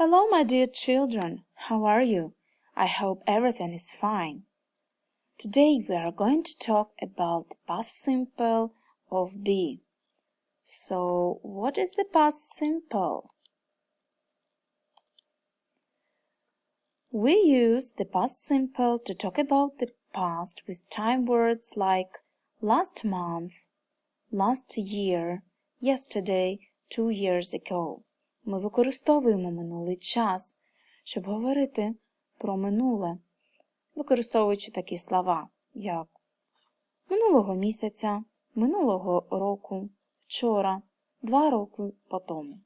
Hello, my dear children. How are you? I hope everything is fine. Today we are going to talk about the past simple of be. So, what is the past simple? We use the past simple to talk about the past with time words like last month, last year, yesterday, 2 years ago. Ми використовуємо минулий час, щоб говорити про минуле, використовуючи такі слова, як минулого місяця, минулого року, вчора, 2 роки по тому.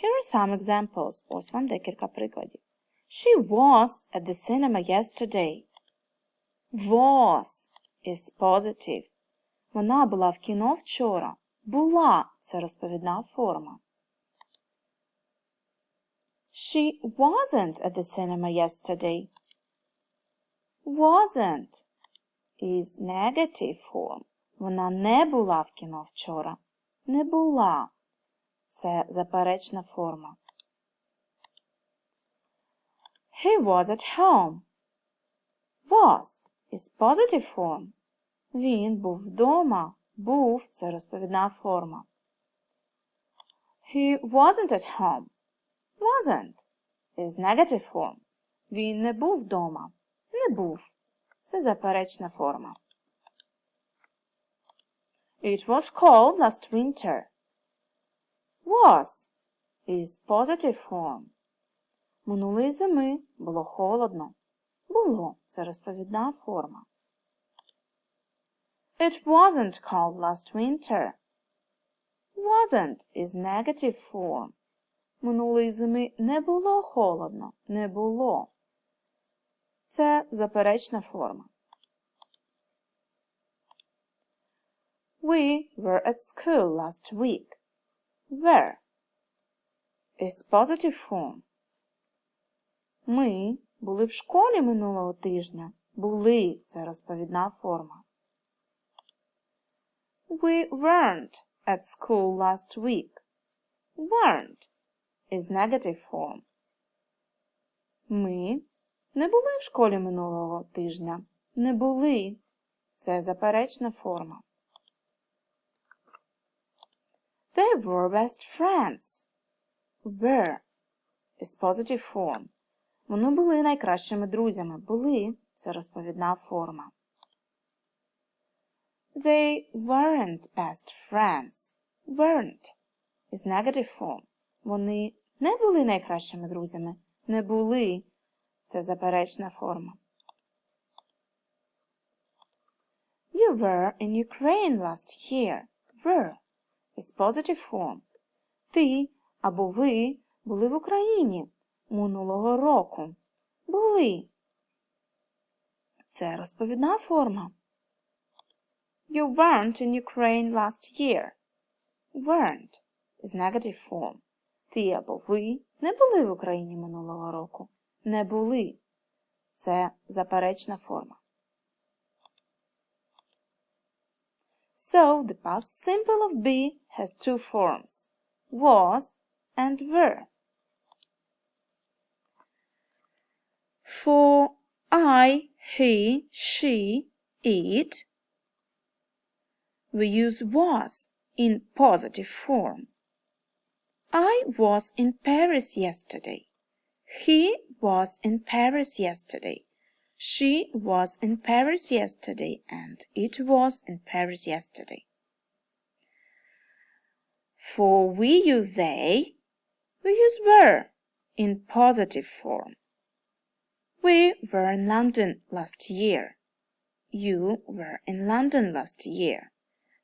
Here are some examples. Ось вам декілька прикладів. She was at the cinema yesterday. Was is positive. Вона була в кіно вчора. Була – це розповідна форма. She wasn't at the cinema yesterday. Wasn't is negative form. Вона не була в кіно вчора. Не була. Це заперечна форма. He was at home. Was is positive form. Він був вдома. Був – це розповідна форма. He wasn't at home. Wasn't is negative form. Він не був вдома. Не був. Це заперечна форма. It was cold last winter. Was is positive form. Минулої зими було холодно. Було – це розповідна форма. It wasn't cold last winter. Wasn't is negative form. Минулої зими не було холодно. Не було. Це заперечна форма. We were at school last week. Were is positive form. Ми були в школі минулого тижня. Були – це розповідна форма. We weren't at school last week. Weren't is negative form. Ми не були в школі минулого тижня. Не були. Це заперечна форма. They were best friends. Were is positive form. Вони були найкращими друзями. Були – це розповідна форма. They weren't best friends. Weren't is negative form. Вони не були найкращими друзями. Не були – це заперечна форма. You were in Ukraine last year. Were is positive form. Ти або ви були в Україні минулого року. Були. Це розповідна форма. You weren't in Ukraine last year. Weren't is negative form. Ти або ви не були в Україні минулого року. Не були. Це заперечна форма. So, the past simple of be has two forms. Was and were. For I, he, she, it, we use was in positive form. I was in Paris yesterday. He was in Paris yesterday. She was in Paris yesterday, and it was in Paris yesterday. For we use they, we use were in positive form. We were in London last year. You were in London last year,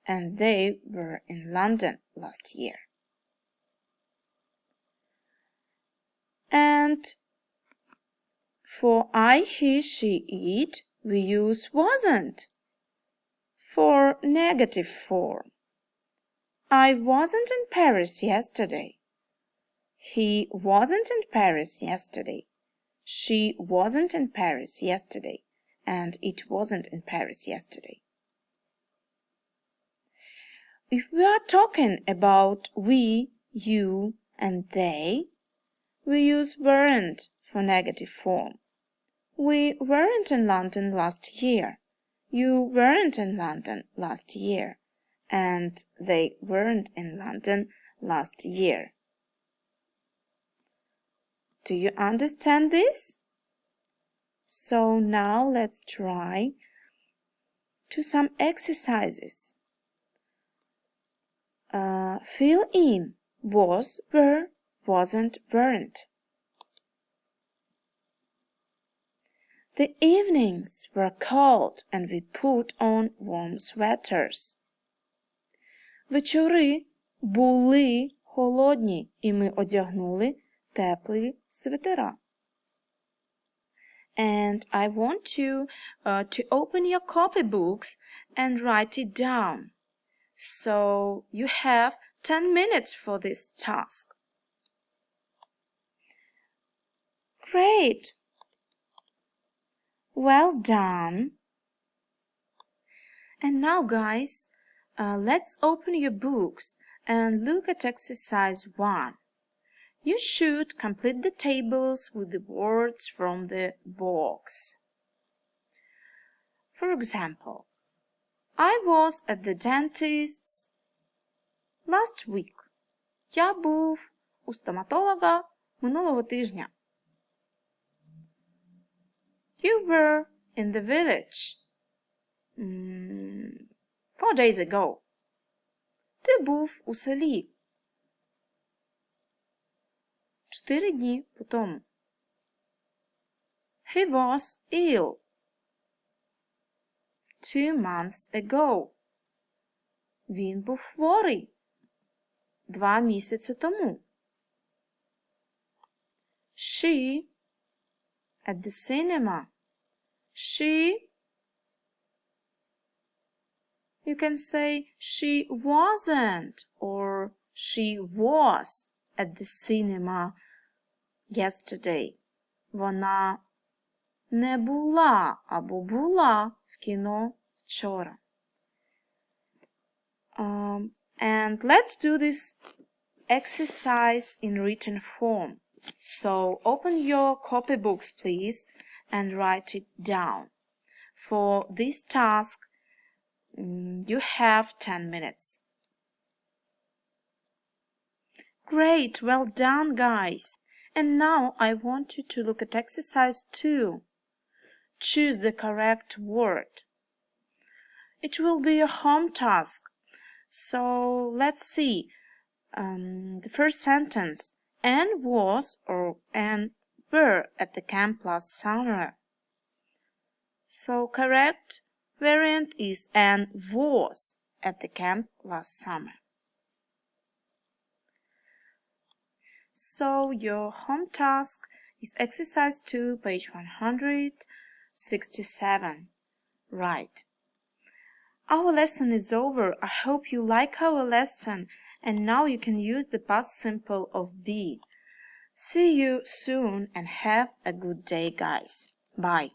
and they were in London last year. And for I, he, she, it, we use wasn't for negative form. I wasn't in Paris yesterday. He wasn't in Paris yesterday. She wasn't in Paris yesterday. And it wasn't in Paris yesterday. If we are talking about we, you, and they, we use weren't for negative form. We weren't in London last year. You weren't in London last year. And they weren't in London last year. Do you understand this? So now let's try to some exercises. Fill in was, were, wasn't, weren't. The evenings were cold and we put on warm sweaters. Вечори були холодні і ми одягнули теплі свитера. And I want you to open your copybooks and write it down. So you have 10 minutes for this task. Great! Well done! And now, guys, let's open your books and look at exercise 1. You should complete the tables with the words from the box. For example, I was at the dentist's last week. Я був у стоматолога минулого тижня. You were in the village 4 days ago. Ти був у селі 4 дні по тому. He was ill 2 months ago. Він був хворий 2 місяці тому. She at the cinema. You can say she wasn't or she was at the cinema yesterday. Вона не була або була в кіно вчора. And let's do this exercise in written form. So open your copybooks, please, and write it down. For this task, you have 10 minutes. Great, well done, guys. And now I want you to look at exercise 2. Choose the correct word. It will be a home task. So let's see. The first sentence. Anne was or Anne were at the camp last summer. So correct variant is Anne was at the camp last summer. So your home task is exercise 2, page 167. Right. Our lesson is over. I hope you like our lesson, and now you can use the past simple of be. See you soon and have a good day, guys. Bye.